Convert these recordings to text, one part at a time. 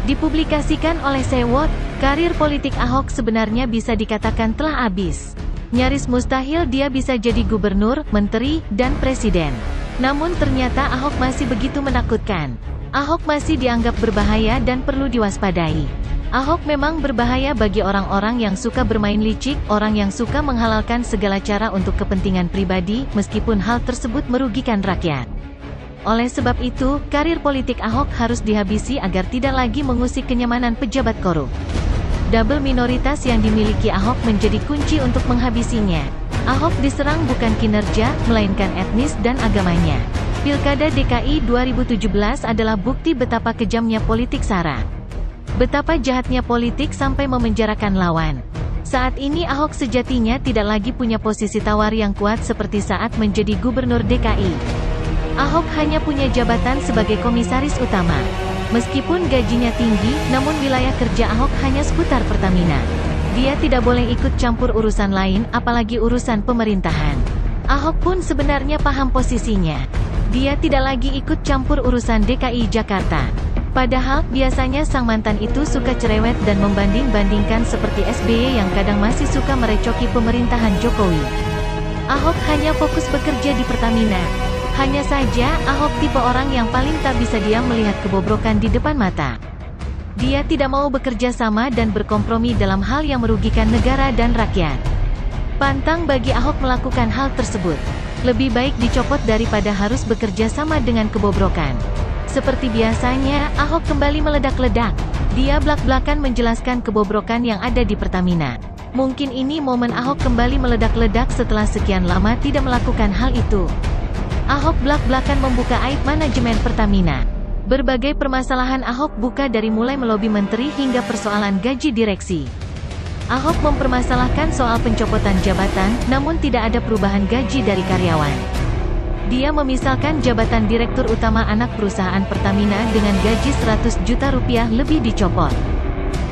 Dipublikasikan oleh Sewot, karir politik Ahok sebenarnya bisa dikatakan telah habis. Nyaris mustahil dia bisa jadi gubernur, menteri, dan presiden. Namun ternyata Ahok masih begitu menakutkan. Ahok masih dianggap berbahaya dan perlu diwaspadai. Ahok memang berbahaya bagi orang-orang yang suka bermain licik, orang yang suka menghalalkan segala cara untuk kepentingan pribadi, meskipun hal tersebut merugikan rakyat. Oleh sebab itu, karir politik Ahok harus dihabisi agar tidak lagi mengusik kenyamanan pejabat korup. Double minoritas yang dimiliki Ahok menjadi kunci untuk menghabisinya. Ahok diserang bukan kinerja, melainkan etnis dan agamanya. Pilkada DKI 2017 adalah bukti betapa kejamnya politik SARA. Betapa jahatnya politik sampai memenjarakan lawan. Saat ini Ahok sejatinya tidak lagi punya posisi tawar yang kuat seperti saat menjadi gubernur DKI. Ahok hanya punya jabatan sebagai komisaris utama. Meskipun gajinya tinggi, namun wilayah kerja Ahok hanya seputar Pertamina. Dia tidak boleh ikut campur urusan lain, apalagi urusan pemerintahan. Ahok pun sebenarnya paham posisinya. Dia tidak lagi ikut campur urusan DKI Jakarta. Padahal, biasanya sang mantan itu suka cerewet dan membanding-bandingkan seperti SBY yang kadang masih suka merecoki pemerintahan Jokowi. Ahok hanya fokus bekerja di Pertamina. Hanya saja, Ahok tipe orang yang paling tak bisa diam melihat kebobrokan di depan mata. Dia tidak mau bekerja sama dan berkompromi dalam hal yang merugikan negara dan rakyat. Pantang bagi Ahok melakukan hal tersebut. Lebih baik dicopot daripada harus bekerja sama dengan kebobrokan. Seperti biasanya, Ahok kembali meledak-ledak. Dia blak-blakan menjelaskan kebobrokan yang ada di Pertamina. Mungkin ini momen Ahok kembali meledak-ledak setelah sekian lama tidak melakukan hal itu. Ahok blak-blakan membuka aib manajemen Pertamina. Berbagai permasalahan Ahok buka dari mulai melobi menteri hingga persoalan gaji direksi. Ahok mempermasalahkan soal pencopotan jabatan, namun tidak ada perubahan gaji dari karyawan. Dia memisalkan jabatan Direktur Utama anak perusahaan Pertamina dengan gaji 100 juta rupiah lebih dicopot.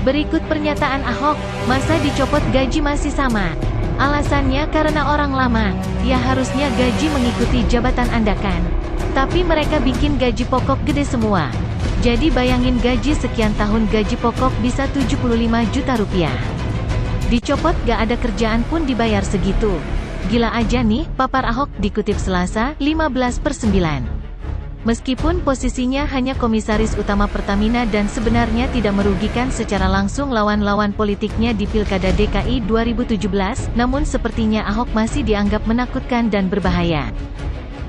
Berikut pernyataan Ahok, masa dicopot gaji masih sama? Alasannya karena orang lama, ya harusnya gaji mengikuti jabatan Anda kan? Tapi mereka bikin gaji pokok gede semua. Jadi bayangin gaji sekian tahun gaji pokok bisa 75 juta rupiah. Dicopot gak ada kerjaan pun dibayar segitu. Gila aja nih, papar Ahok, dikutip Selasa, 15/9. Meskipun posisinya hanya komisaris utama Pertamina dan sebenarnya tidak merugikan secara langsung lawan-lawan politiknya di Pilkada DKI 2017, namun sepertinya Ahok masih dianggap menakutkan dan berbahaya.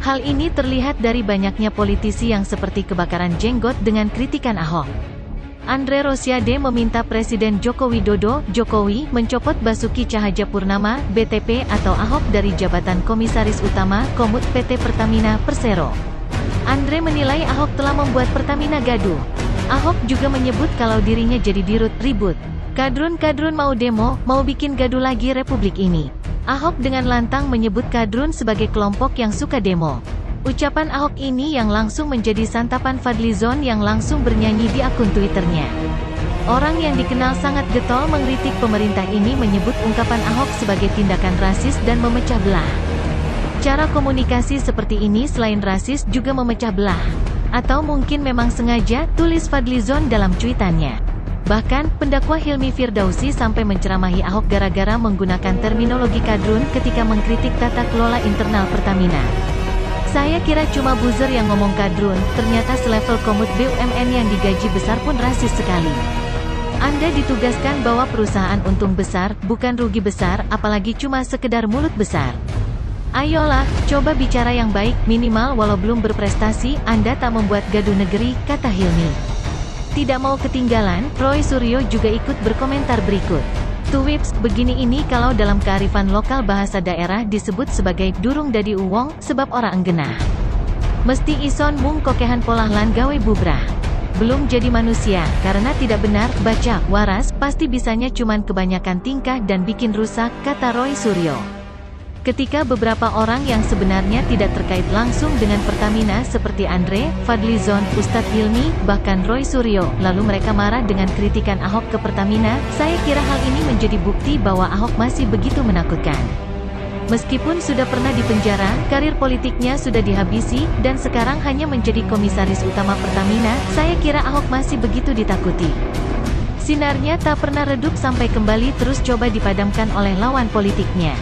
Hal ini terlihat dari banyaknya politisi yang seperti kebakaran jenggot dengan kritikan Ahok. Andre Rosiade meminta Presiden Joko Widodo, Jokowi, mencopot Basuki Cahayapurnama, BTP atau Ahok dari jabatan Komisaris Utama, Komut PT Pertamina Persero. Andre menilai Ahok telah membuat Pertamina gaduh. Ahok juga menyebut kalau dirinya jadi dirut, ribut. Kadrun-kadrun mau demo, mau bikin gaduh lagi Republik ini. Ahok dengan lantang menyebut kadrun sebagai kelompok yang suka demo. Ucapan Ahok ini yang langsung menjadi santapan Fadlizon yang langsung bernyanyi di akun Twitternya. Orang yang dikenal sangat getol mengkritik pemerintah ini menyebut ungkapan Ahok sebagai tindakan rasis dan memecah belah. Cara komunikasi seperti ini selain rasis juga memecah belah. Atau mungkin memang sengaja, tulis Fadlizon dalam cuitannya. Bahkan, pendakwa Hilmi Firdausi sampai menceramahi Ahok gara-gara menggunakan terminologi kadrun ketika mengkritik tata kelola internal Pertamina. Saya kira cuma buzzer yang ngomong kadrun, ternyata selevel komut BUMN yang digaji besar pun rasis sekali. Anda ditugaskan bawa perusahaan untung besar, bukan rugi besar, apalagi cuma sekedar mulut besar. Ayolah, coba bicara yang baik, minimal walau belum berprestasi, Anda tak membuat gaduh negeri, kata Hilmi. Tidak mau ketinggalan, Roy Suryo juga ikut berkomentar berikut. Tuwips, begini ini kalau dalam kearifan lokal bahasa daerah disebut sebagai durung dadi uwong, sebab orang genah. Mesti ison mung kokehan polahlan gawe bubrah. Belum jadi manusia, karena tidak benar, baca, waras, pasti bisanya cuman kebanyakan tingkah dan bikin rusak, kata Roy Suryo. Ketika beberapa orang yang sebenarnya tidak terkait langsung dengan Pertamina seperti Andre, Fadlizon, Ustadz Hilmi, bahkan Roy Suryo, lalu mereka marah dengan kritikan Ahok ke Pertamina, saya kira hal ini menjadi bukti bahwa Ahok masih begitu menakutkan. Meskipun sudah pernah dipenjara, karir politiknya sudah dihabisi, dan sekarang hanya menjadi komisaris utama Pertamina, saya kira Ahok masih begitu ditakuti. Sinarnya tak pernah redup sampai kembali terus coba dipadamkan oleh lawan politiknya.